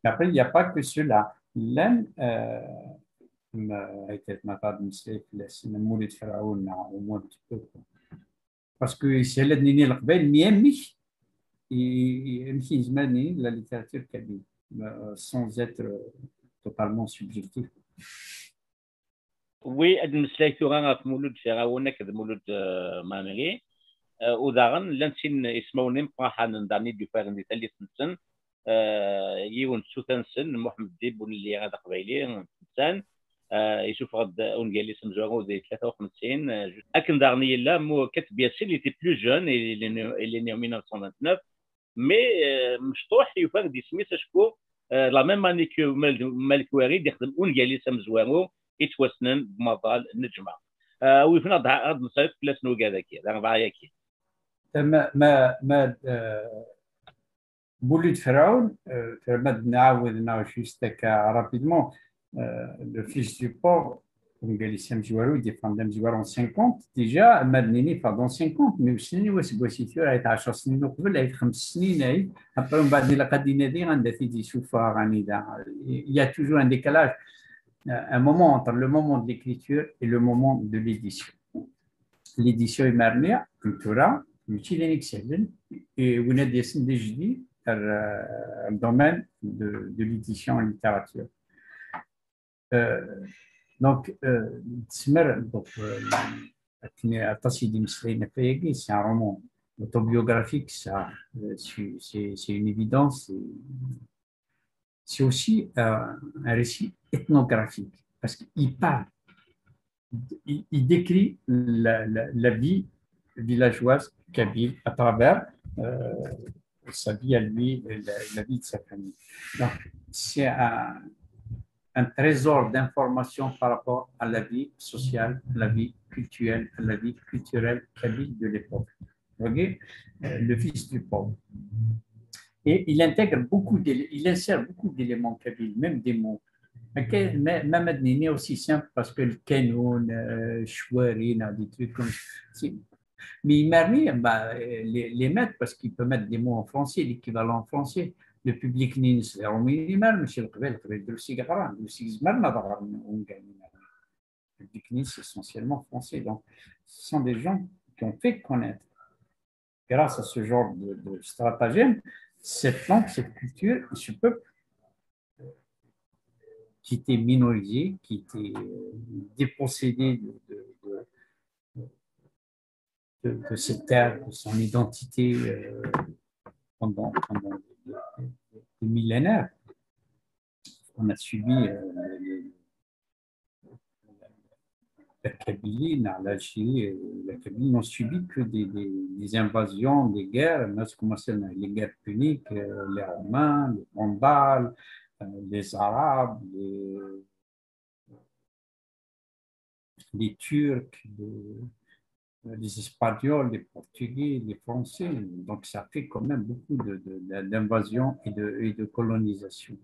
Après, il n'y a pas que cela. L'un, ما بعد مسلك لسنا مولد فرعون au moins un petit peu. Parce que c'est là نيني القبائل ميمش يمشي زماني la littérature kabyle sans être totalement subjectif. وي المسلايتو غا في مولود فرعون كذا مولود مامري وداغن لانسين اسموني مقاحان داني دو فارن دي سنسن يون سوتنسن محمد ديب اللي غادا قبايلي انسان يشوف غد اونجالي سمزورو دي 53 اكن داغني لا مو كتب ياسين اللي تي بلو جون اللي نيو 1929 مي مشطوح يفاق دي سميت اشكو لا ميم اني كو مالك واريد يخدم اونجالي سمزورو يتوسنن بمظال النجمه ويفنا هاد المصايب لا سنو كذاك راه ياكي ما Boulut Pharaon, juste rapidement, le fils du pauvre, comme Galicem Jouarou, il défend Jouarou en 50, déjà, Madnini, pardon, 50, mais aussi, il y a été à Chassin, il y a été 5 سنين, après, on va dire la Kadine dire, il y a toujours un décalage, un moment entre le moment de l'écriture et le moment de l'édition. L'édition est marnée, comme Torah, et on a des signes de le domaine de l'édition en littérature. Donc, c'est un roman autobiographique, c'est une évidence. C'est aussi un récit ethnographique, parce qu'il parle, il décrit la vie villageoise kabyle à travers sa vie à lui, la vie de sa famille. Donc, c'est un trésor d'informations par rapport à la vie sociale, à la vie culturelle, kabyle de l'époque. Vous voyez, le fils du pauvre. Et il insère beaucoup d'éléments kabyles, même des mots. Même n'est aussi simple parce que le kenoun, chouarine, des trucs comme ça. Mais Marni, les mettre parce qu'il peut mettre des mots en français, l'équivalent en français. Le public n'est pas minimal, monsieur le président, le public n'est essentiellement français. Donc, ce sont des gens qui ont fait connaître, grâce à ce genre de stratagème, cette langue, cette culture, ce peuple qui était minorisé, qui était dépossédé de cette terre, de son identité pendant des millénaires. On a subi la Kabylie, l'Algérie, la Kabylie n'ont subi que des invasions, des guerres. On a commencé les guerres puniques, les Romains, les Vandales, les Arabes, les Turcs, les Espagnols, les Portugais, les Français. Donc, ça fait quand même beaucoup d'invasions et de colonisation.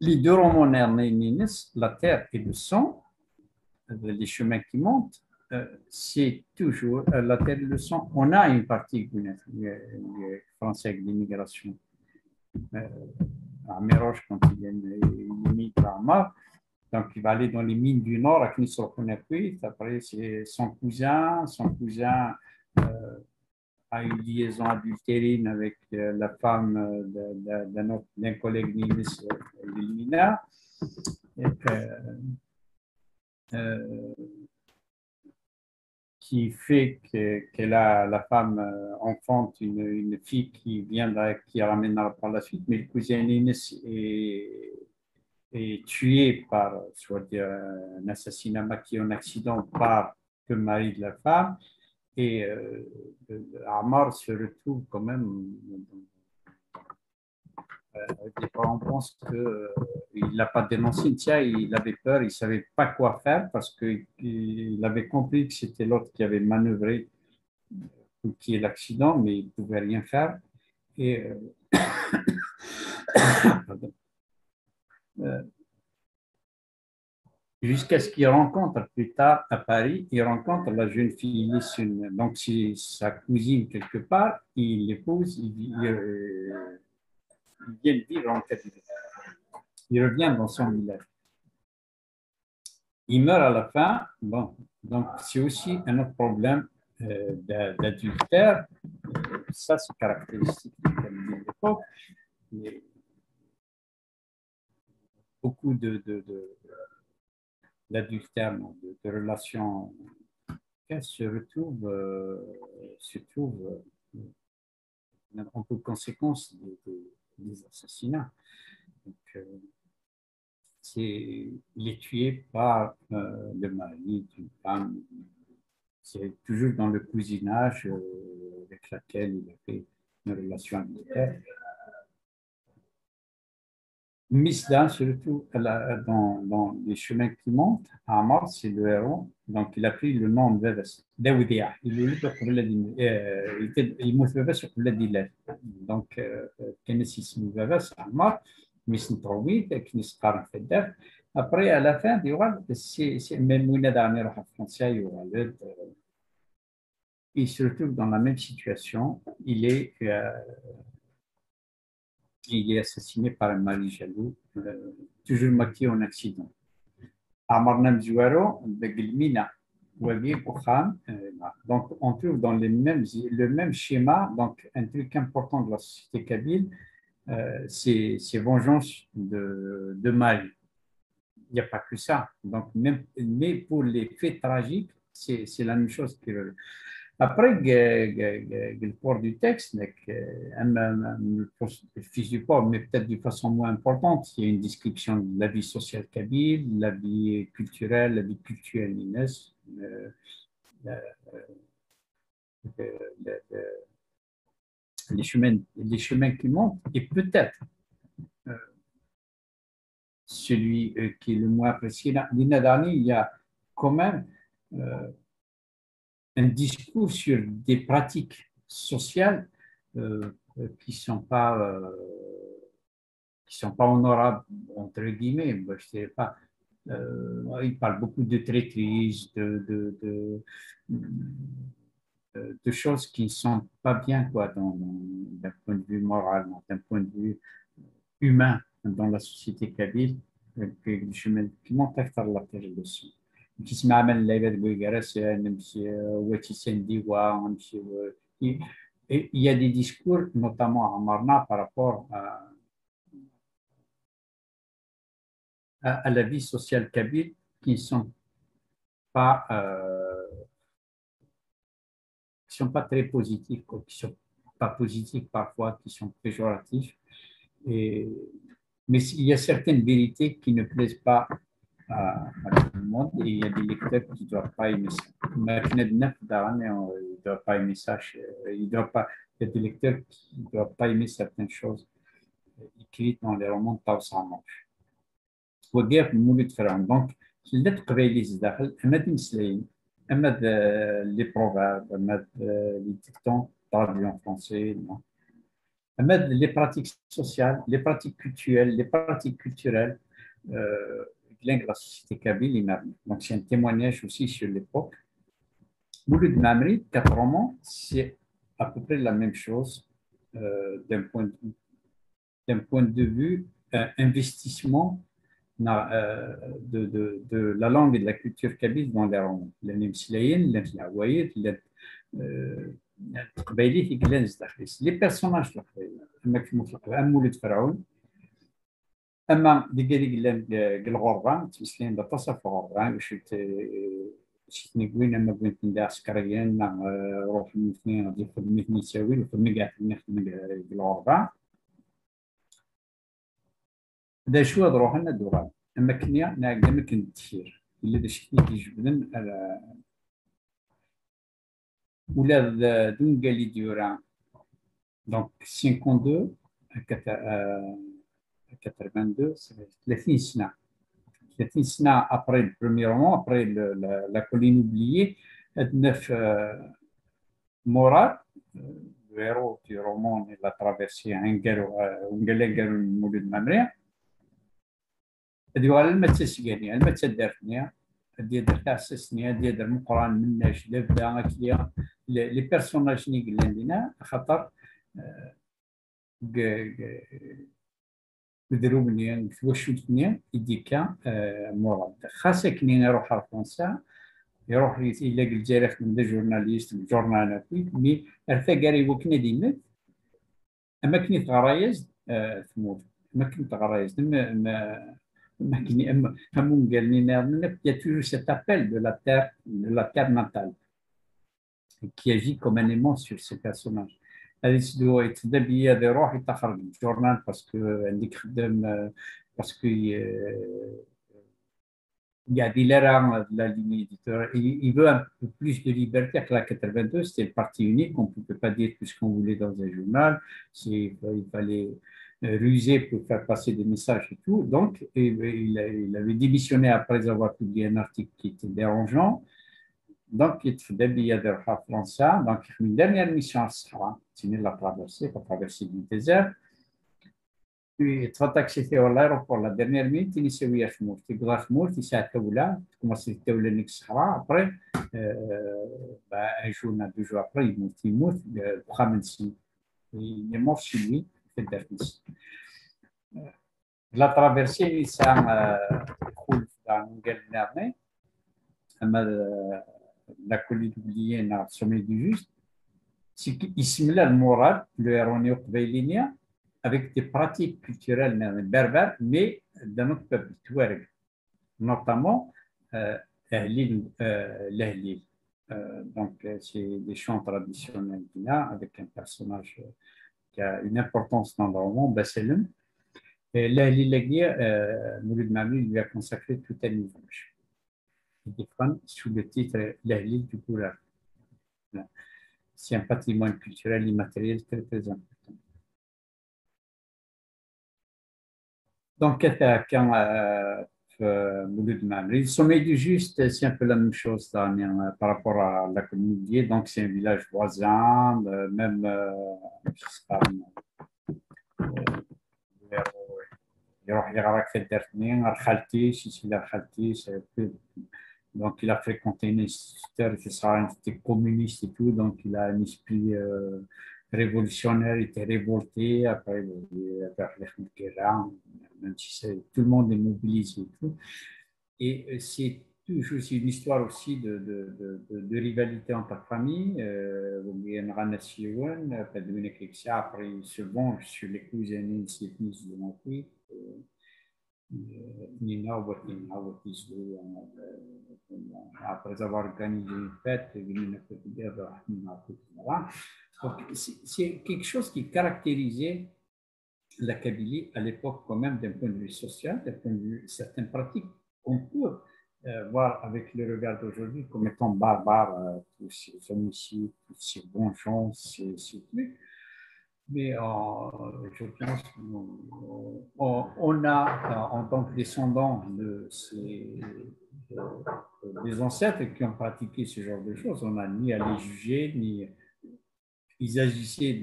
Les deux romans Nénis, La Terre et le Sang, les chemins qui montent, c'est toujours La Terre et le Sang. On a une partie les Français avec l'immigration. À Méroche, quand il émigre à Amar, donc il va aller dans les mines du Nord à Knisrokonakui. Après, c'est son cousin a une liaison adultérine avec la femme d'un collègue ministre Lumina. Qui fait que la femme enfante une fille qui ramènera par la suite, mais le cousin Inès est tué par, soit un assassinat maquillé en accident par le mari de la femme, et Amar se retrouve quand même. On pense qu'il n'a pas dénoncé, il avait peur, il ne savait pas quoi faire parce qu'il avait compris que c'était l'autre qui avait manœuvré pour qu'il y ait l'accident, mais il ne pouvait rien faire. Et jusqu'à ce qu'il rencontre plus tard à Paris, il rencontre la jeune fille Lissune. Donc, c'est sa cousine quelque part, il l'épouse, vient vivre en captivité. Il revient dans son village. Il meurt à la fin. Bon, donc c'est aussi un autre problème d'adultère. Ça, c'est caractéristique de l'époque. Beaucoup d'adultère, de relations se retrouvent en peu de conséquences des assassinats. Donc, il est tué par le mari d'une femme. C'est toujours dans le cousinage avec laquelle il a fait une relation adultère. Misda, surtout dans les chemins qui montent, Amar, c'est le héros, donc il a pris le nom de Bebes, Daoudia. Il موت Bebes قبل ديلات. Donc, كان اسمه Bebes, Amar, مش نترويد, كنيس قارن في الدار. Après, à la fin, c'est même Mouina Darni Roha Francia, il se retrouve dans la même situation. Il est assassiné par un mari jaloux, toujours maquillé en accident. Amarna Mzouaro, Begilmina, Wagib Okham. Donc, on trouve dans le même schéma, donc un truc important de la société kabyle, c'est vengeance de Mali. Il n'y a pas que ça. Donc, mais pour les faits tragiques, c'est la même chose que. Après, le port du texte, le fiche du port, mais peut-être de façon moins importante, il y a une description de la vie sociale kabyle, la vie culturelle, la vie culturelle minesse, les chemins qui montent, et peut-être celui qui est le moins apprécié. L'année dernière, il y a quand même un discours sur des pratiques sociales qui sont pas honorables, entre guillemets. Moi, je dirais pas. Il parle beaucoup de traîtrise, de choses qui ne sont pas bien, quoi, d'un point de vue moral, d'un point de vue humain dans la société kabyle, qui monte à la page dessus. Il y a des discours, notamment à Marna, par rapport à la vie sociale kabyle qui ne sont pas très positifs, qui ne sont pas positifs parfois, qui sont péjoratifs. Mais il y a certaines vérités qui ne plaisent pas à tout le monde et il y a des lecteurs qui ne doivent pas aimer ça. Ils ne doivent pas aimer ça. Il y a des lecteurs qui ne doivent pas aimer certaines choses écrites dans les romans de Tawsa Manche. وقف مولد فرعون دونك خلات قبايلي داخل اما المسلايين اما لي بروفاب اما لي ديكتون traduits en français اما لي براتيك سوسيال لي براتيك كولتوريل لي براتيك كولتوريل de la société kabyle et Mamri. Donc c'est un témoignage aussi sur l'époque. Mouloud Mamri, 4 romans, c'est à peu près la même chose d'un point de vue investissement de la langue et de la culture kabyle dans les romans. Les personnages, أما دقيقة الغربان تمثلين ده تصف غربان وشت نقولين أما بنت ندى عسكريين روح مثنين غادي خدمة نساوي وخدمة قاعد نخدم الغربان دا شو هاد روح لنا دوغال أما كنيا ناقل ما كنت تشير إلا دا شكني كيجبدن ولا دون قالي ديوران دونك 52 82, c'est 30 سنة. 30 سنة après le premier roman, après la colline oubliée, 9 Morad, le héros du roman, il a traversé Ungalengar Mouloud Mamri. هذه هو المتسجني المتدرني هذه درت اساسني هذه در مقران مناش لبدا لي بيرسوناج اللي عندنا خاطر بدروبني وشوتني يديكا مراد خاصة كني نروح على فرنسا يروح يلاقي الجارح من ذا جورناليست جورنال مي ارثا قاري وكنا ديما اما كني تغرايز تموت ما كنت تغرايز ما كني اما همون قال لنا il y a toujours cet appel de la terre natale qui agit comme un aimant sur ce personnage. هذه دو يتبدا بيا دي روح يتخرج الجورنال باسكو عندك خدام باسكو قاعد يلرى la ligne éditoriale. Il veut un peu plus de liberté que la 82, c'était le parti unique, on ne pouvait pas dire tout ce qu'on voulait dans un journal, il fallait ruser pour faire passer des messages et tout. Donc, il avait démissionné après avoir publié un article qui était dérangeant. Donc, il y a des France. Donc, une dernière mission à Sahara, c'est la traversée du désert. Puis, تفتح في l'aéroport la dernière minute, il s'est oublié خمور. تقدر خمور في ساعة الأولى، commencer التولى نيك الصحراء. Après, un jour, deux jours après, il mourut, Bukhamansi. Il est mort chez lui, il fait d'Arnis. La traversée, ça roule dans Galnerne, la colline oubliée dans le sommet du Juste. C'est qu'il se met le Mourad, le erroné Qbaylinia, avec des pratiques culturelles berbères, mais d'un autre peuple, Touareg, notamment l'Ahlil. Donc, c'est des chants traditionnels avec un personnage qui a une importance dans le roman, Basselum. Et l'Ahlil, Mouloud Mamou lui a consacré tout un ouvrage. Il défend sous le titre L'Ahlil du Koura. C'est un patrimoine culturel immatériel très, très important. Donc, quand Mouloud Mamou, le sommet du Juste, c'est un peu la même chose par rapport à la communauté. Donc, c'est un village voisin, même, je ne sais pas, donc il a fréquenté une instituteur qui était communiste et tout, donc il a un esprit révolutionnaire, il était révolté après les guerres, même si tout le monde est mobilisé et tout. Et c'est toujours une histoire aussi de rivalité entre familles. Après, ils se vengent sur les cousins de mon fils. Après avoir organisé une fête, c'est quelque chose qui caractérisait la Kabylie à l'époque quand même d'un point de vue social, d'un point de vue certaines pratiques qu'on peut voir avec le regard d'aujourd'hui comme étant barbares, tous ces homicides, tous ces bons gens, ces trucs. Mais je pense qu'on a, en tant que descendants des ancêtres qui ont pratiqué ce genre de choses, on n'a ni à les juger, ni ils agissaient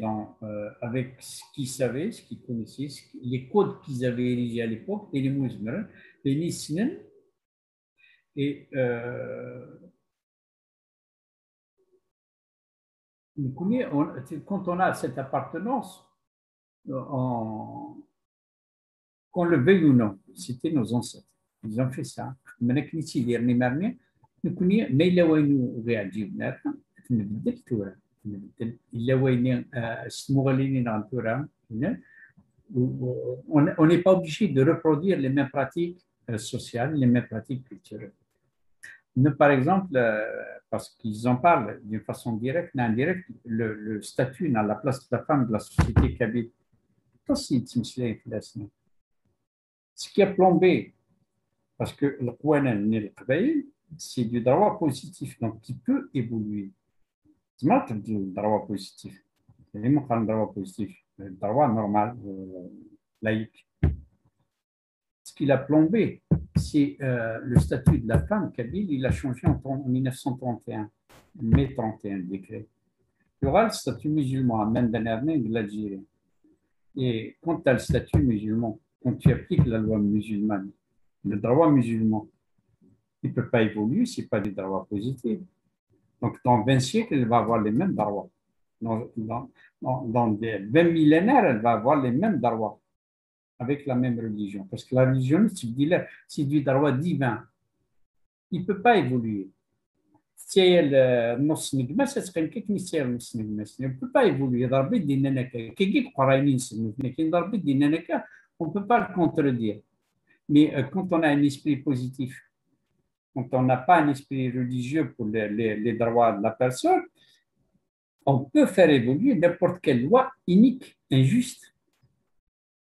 avec ce qu'ils savaient, ce qu'ils connaissaient, les codes qu'ils avaient érigés à l'époque, et les musulmans, les Nisnen. Et quand on a cette appartenance, qu'on le veuille ou non, c'était nos ancêtres. Ils ont fait ça. On n'est pas obligé de reproduire les mêmes pratiques sociales, les mêmes pratiques culturelles. Par exemple, parce qu'ils en parlent d'une façon directe et indirecte, le statut dans la place de la femme de la société kabyle. Ce qui a plombé, parce que le Qouanan et le Qbaïl, c'est du droit positif, donc qui peut évoluer. C'est pas du droit positif. C'est le droit positif, le droit normal, laïque. Ce qui l'a plombé, c'est le statut de la femme kabyle, il a changé en 1931, mai 31, le décret. Il y aura le statut musulman à Mendanerne de l'Algérie. Et quand tu as le statut musulman, quand tu appliques la loi musulmane, le droit musulman, il ne peut pas évoluer, ce n'est pas des droits positifs. Donc, dans 20 siècles, il va avoir les mêmes droits. dans des 20 millénaires, elle va avoir les mêmes droits avec la même religion. Parce que la religion, c'est du droit divin. Il ne peut pas évoluer. سيل نص نجمة تقيم كيك نسير نص نجمة ne peut pas évoluer ضربي دينا نكا كي قراينين سنو لكن ضربي دينا نكا on peut pas le contredire mais quand on a un esprit positif quand on n'a pas un esprit religieux pour les droits de la personne on peut faire évoluer n'importe quelle loi unique injuste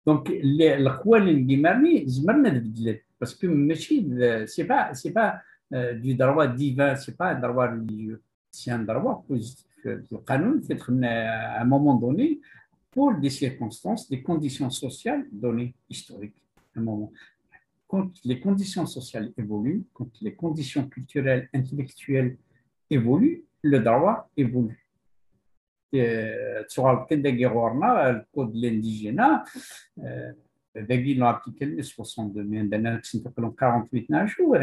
donc القوانين اللي مرني زمرنا تبدلت parce que ماشي c'est pas du droit divin, ce n'est pas un droit religieux, c'est un droit positif. Le canon fait à un moment donné pour des circonstances, des conditions sociales données, historiques. Un moment. Quand les conditions sociales évoluent, quand les conditions culturelles, intellectuelles évoluent, le droit évolue. Sur le code de l'indigénat, ils l'ont appliqué le 62, mais dans 48 jours,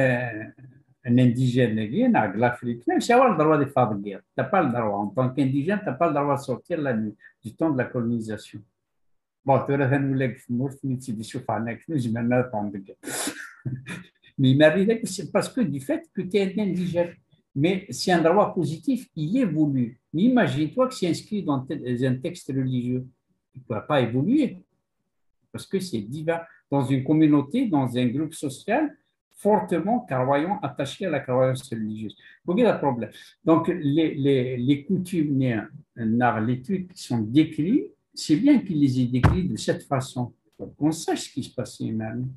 un indigène de l'Afrique, c'est le droit de faire guerre. Tu n'as pas le droit. En tant qu'indigène, tu n'as pas le droit de sortir la nuit, du temps de la colonisation. Bon, tu aurais nous les morts, nous mais il m'arrivait que c'est parce que du fait que tu es indigène. Mais c'est un droit positif, il évolue. Mais imagine-toi que c'est inscrit dans un texte religieux. Il ne pourra pas évoluer parce que c'est divin. Dans une communauté, dans un groupe social, fortement croyants, attachés à la croyance religieuse. Vous voyez le problème. Donc, les coutumes, les trucs qui sont décrits, c'est bien qu'ils les aient décrits de cette façon, pour qu'on sache ce qui se passait même.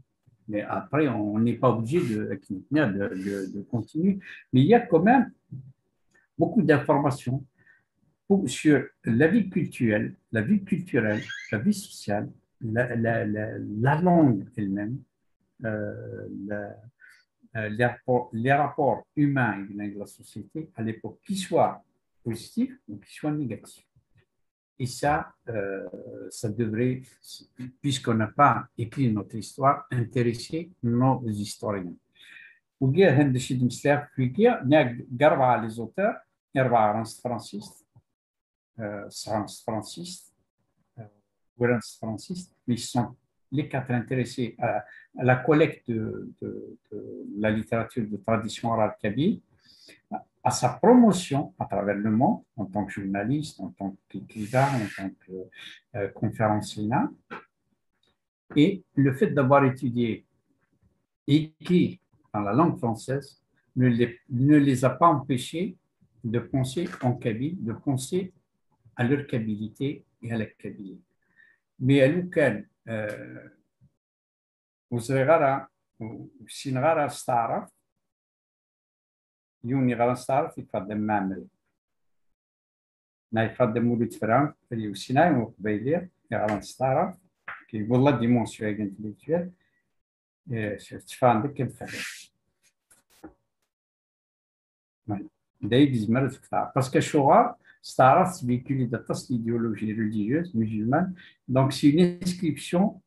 Mais après, on n'est pas obligé de continuer. Mais il y a quand même beaucoup d'informations sur la vie culturelle, la vie sociale, la langue elle-même, les rapports humains avec la société à l'époque, qu'ils soient positifs ou qu'ils soient négatifs. Et ça devrait, puisqu'on n'a pas écrit notre histoire, intéresser nos historiens. وجا هند الشيء مسلاك في كيا قربة les auteurs Ernst Francis, ils sont les quatre intéressés à la collecte de la littérature de tradition orale kabyle, à sa promotion à travers le monde, en tant que journaliste, en tant qu'écrivain, en tant que conférencier. Et le fait d'avoir étudié et écrit dans la langue française ne les a pas empêchés de penser en kabyle, de penser à leur kabilité et à la kabylie. Mais à l'auquel وصغيرة وسنغارة استعرف يوني غارة استعرف يتقدم معمري نا يتقدم مولد فرانك في وسيناي وقبيلية غارة استعرف كي والله ديمونسيون انتليكتويل تفهم ديك كيف دايك زمرت كتار باسكو الشغار استعرف véhicule l'idéologie religieuse musulmane donc c'est une inscription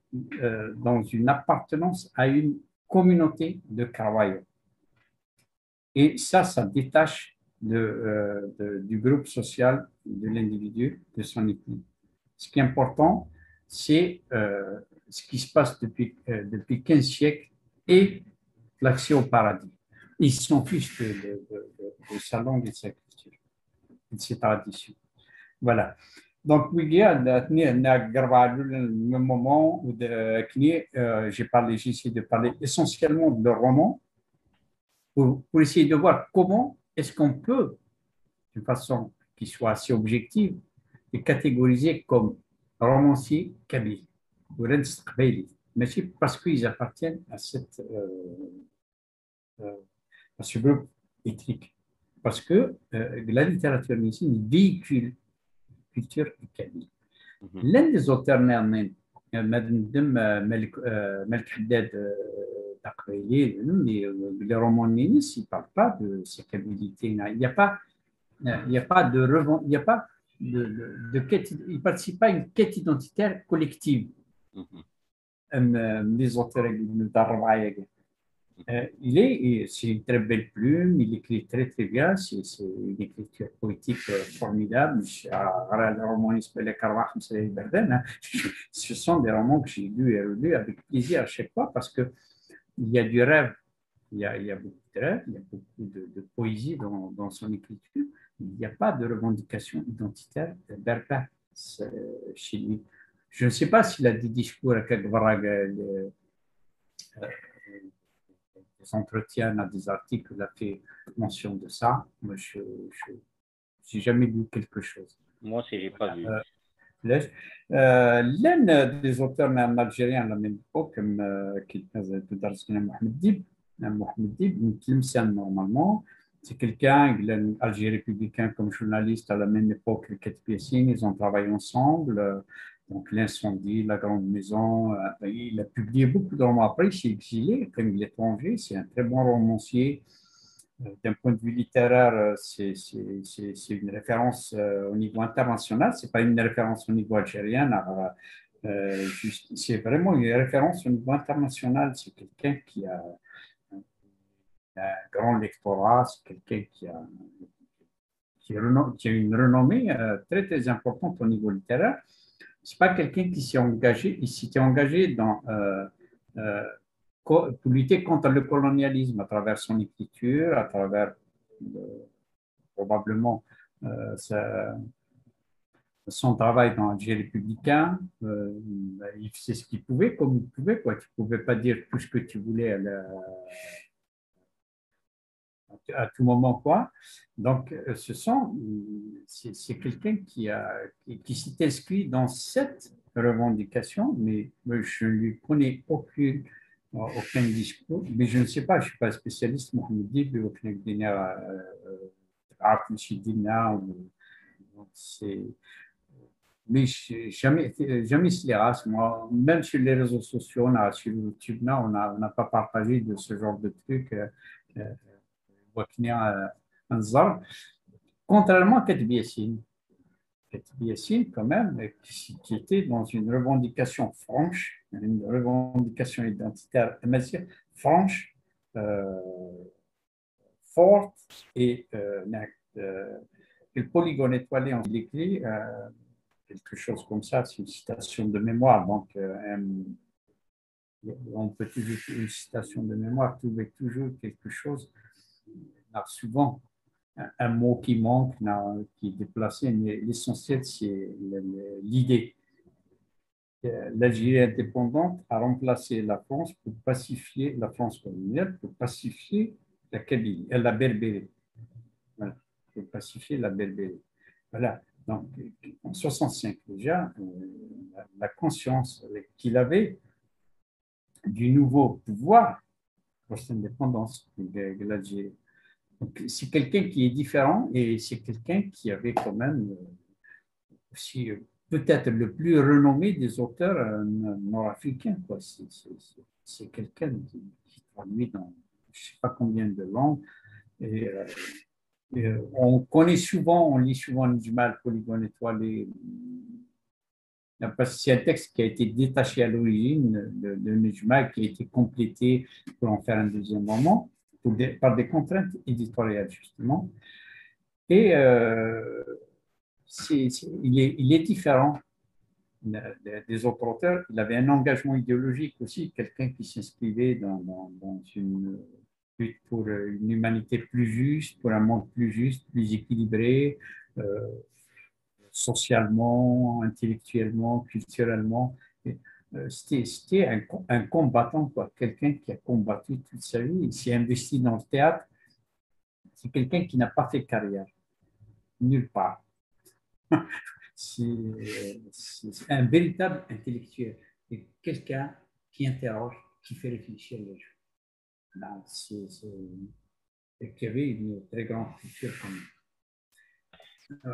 dans une appartenance à une communauté de croyants. Et ça détache du groupe social de l'individu, de son ethnie. Ce qui est important, c'est ce qui se passe depuis 15 siècles et l'accès au paradis. Ils s'en fichent de sa langue et de sa culture, et de ses traditions. Voilà. Donc, oui, à le moment où j'ai essayé de parler essentiellement de roman pour essayer de voir comment est-ce qu'on peut, d'une façon qui soit assez objective, les catégoriser comme romanciers kabyles ou mais c'est parce qu'ils appartiennent à ce groupe ethnique. Parce que la littérature musulmane véhicule culture kabyle. L'un des auteurs néerlandais, Melk Haddad Taqbayli, les romans nénis, ils ne parlent pas de ces kabylités. Il n'y a pas de il n'y a pas de quête, ils ne participent pas à une quête identitaire collective. Les auteurs C'est une très belle plume, il écrit très très bien, c'est une écriture poétique formidable. Ce sont des romans que j'ai lus et relus avec plaisir à chaque fois parce qu'il y a du rêve, il y a beaucoup de rêve, il y a beaucoup de poésie dans son écriture. Il n'y a pas de revendication identitaire berbère chez lui. Je ne sais pas s'il a des discours à quelques des entretiens, à des articles, il a fait mention de ça. Moi, je n'ai jamais lu quelque chose. Moi aussi, je n'ai pas vu. L'un des auteurs algériens à la même époque, qui est Mohamed Dib, normalement, c'est quelqu'un, Alger républicain comme journaliste à la même époque que Ket Piessine, ils ont travaillé ensemble. Donc, l'incendie, la grande maison, il a publié beaucoup de romans. Après, il s'est exilé, comme il est étranger, c'est un très bon romancier. D'un point de vue littéraire, c'est une référence au niveau international, ce n'est pas une référence au niveau algérien. C'est vraiment une référence au niveau international. C'est quelqu'un qui a un grand lectorat, c'est quelqu'un qui a une renommée très, très importante au niveau littéraire. Ce n'est pas quelqu'un qui s'est engagé, il s'était engagé pour lutter contre le colonialisme à travers son écriture, à travers probablement son travail dans Alger républicain. Il faisait ce qu'il pouvait, comme il pouvait. Quoi. Tu ne pouvais pas dire tout ce que tu voulais à tout moment. Quoi. Donc, c'est quelqu'un qui s'est inscrit dans cette revendication, mais je ne lui connais aucun discours. Mais je ne sais pas, je ne suis pas spécialiste, Mohamed Dib, aucun dîner mais jamais moi, même sur les réseaux sociaux, sur YouTube, on n'a pas partagé de ce genre de trucs. Contrairement à Katib Yassine. Katib Yassine, quand même, qui était dans une revendication franche, une revendication identitaire franche, forte et le polygone étoilé, il écrit quelque chose comme ça, c'est une citation de mémoire. Donc, on peut toujours, une citation de mémoire, trouver toujours quelque chose. Souvent, un mot qui manque, qui est déplacé, mais l'essentiel, c'est l'idée. L'Algérie indépendante a remplacé la France pour pacifier la France coloniale, pour pacifier la Kabylie, la Berbérie. Voilà, pour pacifier la Berbérie. Voilà. Donc, en 65 déjà, la conscience qu'il avait du nouveau pouvoir post-indépendance de l'Algérie. C'est quelqu'un qui est différent et c'est quelqu'un qui avait quand même aussi peut-être le plus renommé des auteurs nord-africains. C'est quelqu'un qui traduit dans je ne sais pas combien de langues. Et, on lit souvent Nujma, Polygone étoilé. Parce que c'est un texte qui a été détaché à l'origine de Nujma, qui a été complété pour en faire un deuxième roman, par des contraintes éditoriales, justement. Et il est différent des autres auteurs. Il avait un engagement idéologique aussi, quelqu'un qui s'inscrivait dans une lutte pour une humanité plus juste, pour un monde plus juste, plus équilibré, socialement, intellectuellement, culturellement. C'était un combattant, quoi. Quelqu'un qui a combattu toute sa vie. Il s'est investi dans le théâtre. C'est quelqu'un qui n'a pas fait carrière, nulle part. C'est un véritable intellectuel. Et quelqu'un qui interroge, qui fait réfléchir les gens. Et qui avait une très grande culture commune.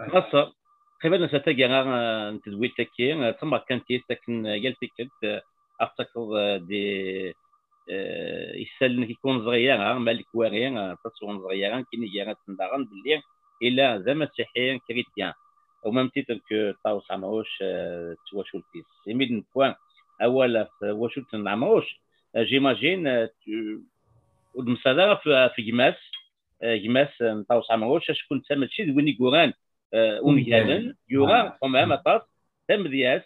خاصة تقريبا ستجعل تدوير تكين ثم كانت يستكن يلتكت أفتكر دي يسال كيكون صغيرة مالك واريان تصون صغيرة كي نجي تندغن باللي إلا زعما مسيحيين كريتيان au même titre que Taos Amrouche, Tuachultis. Et mille fois, voilà, Tuachultis Amrouche, j'imagine, والمساله في جماس نتاع سامروش شكون تسمى شي وين يقولان ونجالن يورا كمان مطاط تم دياس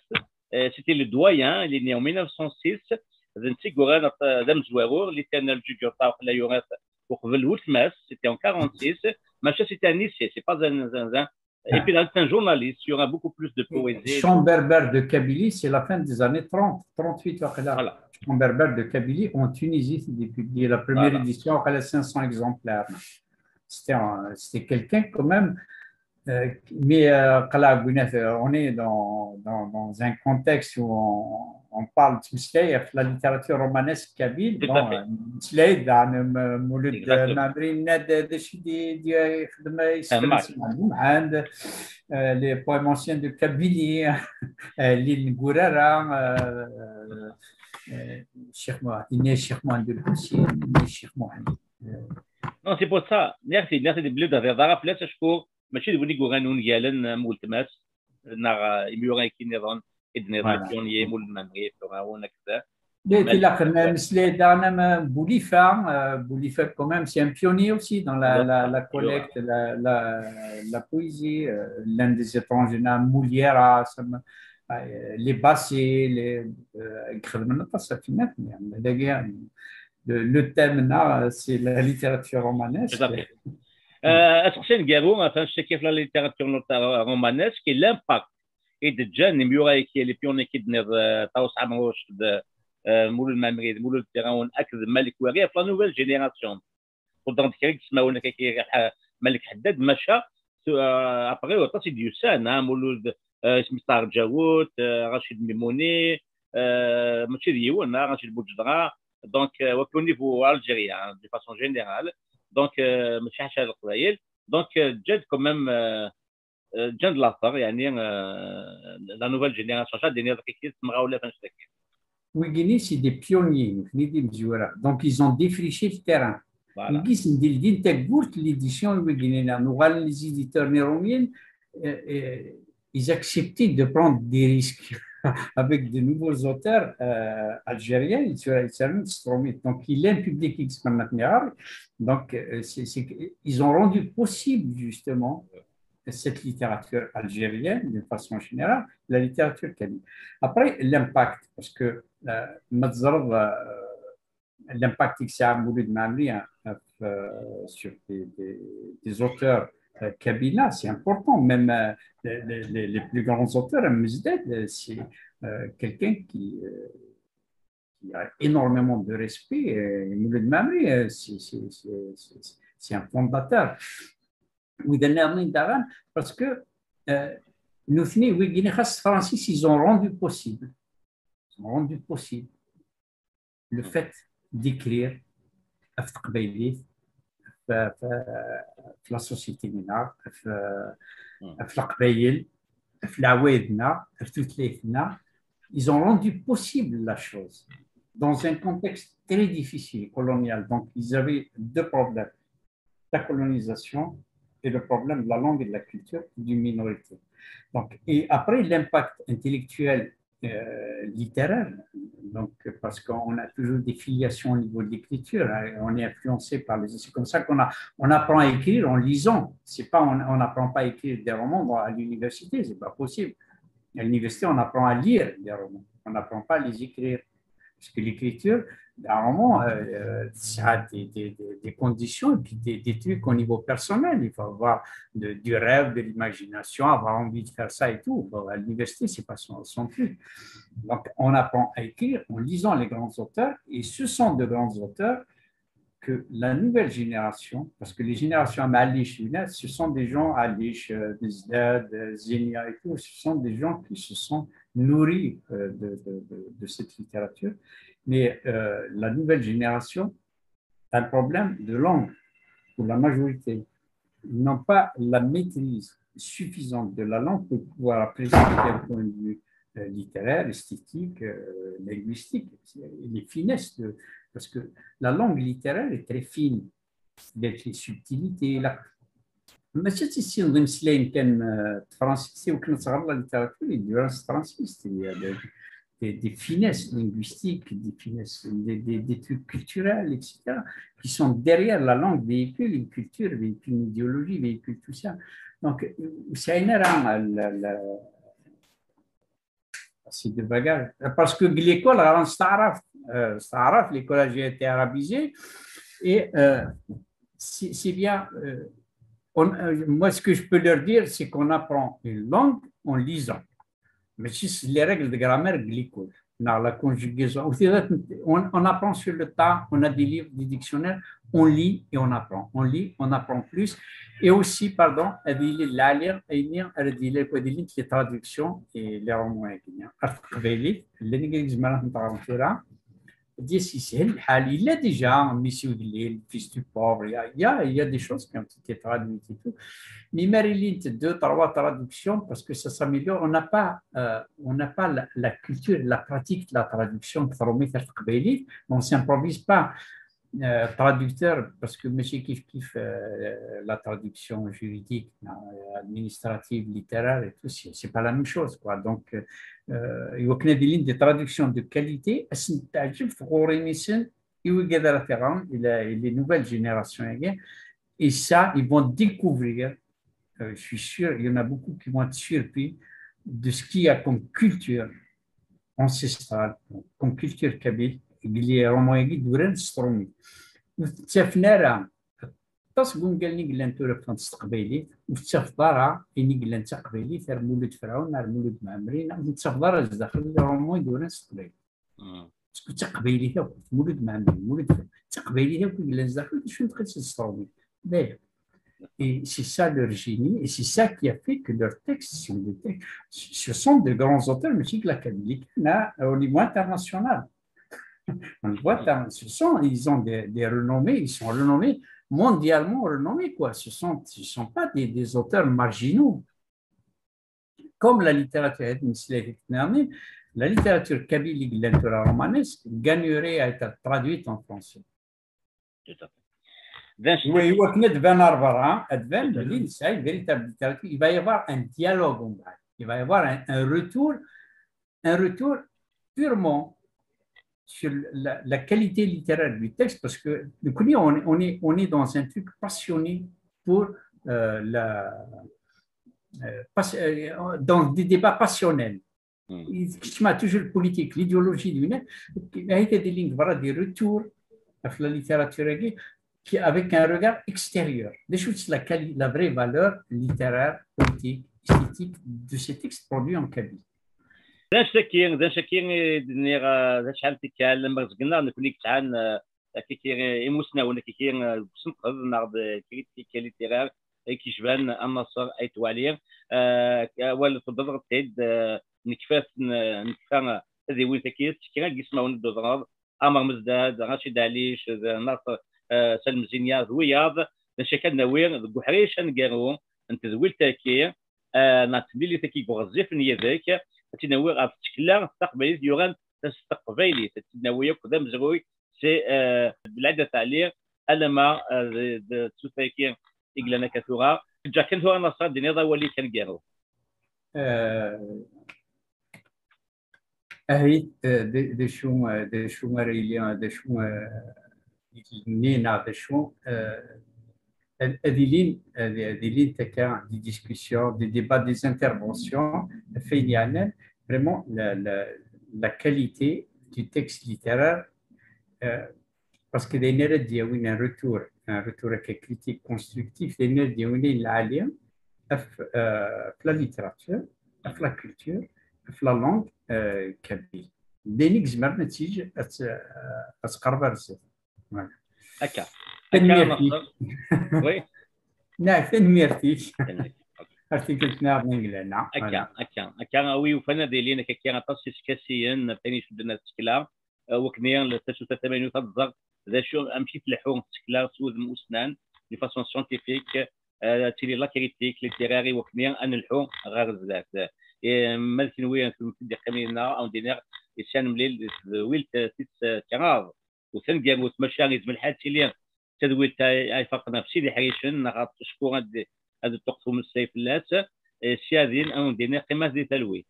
سيتي لو دويان اللي en 1906 ذنتي قولان دم زوارور اللي كان الجوجو تاع لا يورات وقبل ولتماس سيتي en 46 ماشي سيتي ان lycée c'est pas un et puis c'est un journaliste il y aura beaucoup plus de poésie. Chant berbère de Kabylie, c'est la fin des années 30, 38. Voilà. Chant berbère de Kabylie en Tunisie, c'est publié la première édition, elle a 500 exemplaires. C'était quelqu'un quand même, mais on est dans un contexte où on parle de la littérature romanesque kabyle. Les poèmes anciens de Kabylie, l'île Gourara, Cheikh Mohamed El-Houssi, Cheikh Mohamed. Non, c'est pour ça. Merci de bleu d'avoir rappelé ce cours. ماشي اللي يقولون ونجالن مولتماس نار يميورين كي نظام ادني بيونيي مول المغرب وهنا كذا là Boulifa quand même c'est un pionnier aussi dans la collecte la poésie l'un des étrangers Mouliera les bassés les le thème là c'est la littérature romanesque. أتقسم جارو مثلا كيف لا ليتراتور رومانسك لامباكت إد جان ميوراي كي لي بيوني كي دنير تاوس عمروش مول الممريد مول التيراون أكد ملك وغير في لا نوفيل جينيراسيون ودونك كيك تسمعونا كي ملك حداد مشى أبغي وطاسي ديوسان مولود سميتار جاوت رشيد ميموني ماشي ديوان رشيد بوجدرا دونك وكو نيفو ألجيريا دي فاسون جينيرال دونك ماشي حاجه القبائل دونك جات كوميم جات لاثر يعني لا نوفيل جينيراسيون شاد ديني كي تمغاوله فاش تاكي ويغيني سي دي بيونيي نيدي مزوره دونك ils ont défriché le terrain ويغيس ندير دي انت قلت ليديسيون ويغيني نوغال لي زيديتور نيروميين ils acceptaient de prendre des risques avec de nouveaux auteurs algériens, donc il est un public extraordinaire. Donc ils ont rendu possible justement cette littérature algérienne de façon générale, la littérature kabyle. Après l'impact, parce que l'impact que ça a Mouloud Mamri sur des auteurs kabyle, c'est important, même les plus grands auteurs, Mezdad, c'est quelqu'un qui a énormément de respect. Mouloud Mamri, c'est un fondateur. Parce que nous finissons, Francis, ils ont rendu possible le fait d'écrire في لا سوسيتي منا في القبايل في العوايدنا في تلتليتنا ils ont rendu possible la chose dans un contexte très difficile colonial. Donc ils avaient deux problèmes, la colonisation et le problème de la langue et de la culture d'une minorité. Donc, et après l'impact intellectuel littéraire, donc parce qu'on a toujours des filiations au niveau de l'écriture, on est influencé par les... C'est comme ça on apprend à écrire en lisant. C'est pas, on n'apprend pas à écrire des romans à l'université, c'est pas possible. À l'université, on apprend à lire des romans, on n'apprend pas à les écrire. Parce que l'écriture, d'un roman, ça a des conditions et puis des trucs au niveau personnel. Il faut avoir du rêve, de l'imagination, avoir envie de faire ça et tout. À l'université, c'est pas son truc. Donc, on apprend à écrire en lisant les grands auteurs, et ce sont de grands auteurs que la nouvelle génération, parce que les générations Malish, ce sont des gens, Alish, Zdad, Zenia et tout, ce sont des gens qui se sont nourris de cette littérature. Mais la nouvelle génération a un problème de langue pour la majorité. Ils n'ont pas la maîtrise suffisante de la langue pour pouvoir apprécier d'un point de vue littéraire, esthétique, linguistique, les finesses parce que la langue littéraire est très fine, avec les subtilités. ماشي تيسي نظن سلاين كان فرنسيسي وكنت صغر لا ليتراتور يدير فرنسيسي des finesses linguistiques, des finesses, des trucs culturels, etc., qui sont derrière la langue, véhicule une culture, véhicule une idéologie, véhicule tout ça. Donc, c'est c'est de bagarre. Parce que l'école, l'école a été arabisée, et c'est bien. Moi, ce que je peux leur dire, c'est qu'on apprend une langue en lisant. Mais si les règles de grammaire glycol, la conjugaison, on apprend sur le tas, on a des livres, des dictionnaires, on lit et on apprend. On lit, on apprend plus. Et aussi, pardon, les traductions et les romans. Il y a déjà Monsieur le fils du pauvre, il y a des choses qui ont été traduites et tout. Mais Marilyn, 2, 3 traductions parce que ça s'améliore. On n'a pas la culture, la pratique de la traduction. On ne s'improvise pas traducteur parce que monsieur kiffe la traduction juridique, administrative, littéraire et tout, c'est pas la même chose, quoi. Donc, il y a des traductions de qualité. Les nouvelles générations, et ça, ils vont découvrir. Je suis sûr, il y en a beaucoup qui vont être surpris de ce qu'il y a comme culture ancestrale, comme culture kabyle. اللي هما يدورن سترومي تفنارا تصقون قال لي قال انتو راه تستقبيلي وتفضارا اني قال انت قبيلي ثار مولد فرعون نار مولد معمرين تفضارا داخل هما يدورن ستقبيلي تكون تقبيلي ثا مولد معمرين مولد تقبيلي ثا قال داخل شنو تقول سترومي باهي. Et c'est ça leur génie, et c'est ça qui a fait que leurs textes sont des textes. Ce sont de grands auteurs, mais c'est que la kabylie au niveau international. On le voit, ils ont des renommées, ils sont renommés, mondialement renommés, quoi. Ce sont pas des auteurs marginaux. Comme la littérature la littérature kabylique, la romanesque, gagnerait à être traduite en français. Tout à fait. Oui, il va y avoir un dialogue, il va y avoir un retour purement sur la qualité littéraire du texte, parce que on est dans un truc passionné pour dans des débats passionnels. Je m'a toujours politique, l'idéologie du net, il y a des lignes, voilà, des retours à la littérature avec un regard extérieur. Des choses, la vraie valeur littéraire, politique, esthétique de ces textes produits en Kabylie. ذا شكين دنيا شحال تكلم رزقنا نكونيك تعان كي يموسنا ولا كي سنقض نعرض كريتيكا ليتيرار كيشبان النصر اي توالير ولا تضرب تعيد نكفات نكفا هذه وين تكيس كي غيسمعوا ندوزراد امر مزداد رشيد عليش ناصر سلم زينيا زوياض شكل نوير بحريش نقارو انت زويل تاكي ناتبلي تاكي بغزيف نيا ذاك تنوير تشكلا تقبلي يوغان تستقبلي تنوير قدام زروي سي بالعاده تعليق الما تسوتاكي إجلانا كثورة جا كان هو نصر الدنيا ولي كان جارو أهيد de شو مريليان de شو نينا de شو des lignes des discussions, des débats, des interventions, vraiment la qualité du texte littéraire, parce qu'il y a un retour critique constructif, il y a la littérature, la culture, la langue kabyle. دينيك زمرنا تيجي أتقرب رزق. هكا. وي. نعم تنميرتي. أرتيكل نعم نقلنا. هكا وي وفنا ديالنا كي غنطسس كاسيا ثاني شدنا التكلا وكنيا لتشوف 8 تضغط ذا شو امشي تلحون التكلا سود مسنان دي فاسون سيانتيفيك تيلي لا كريتيك ليتيراري وكنيا ان الحون غير بزاف مالتين وين في قمينا او دينار يسان مليل ويلت تيس كراف وثن قام وتمشى غيزم الحال تيلي تدويت اي فقط نفسي دي حريشن نغط شكون هاد التقسم السيف اللات سيادين او دينا قيمه دي تلوي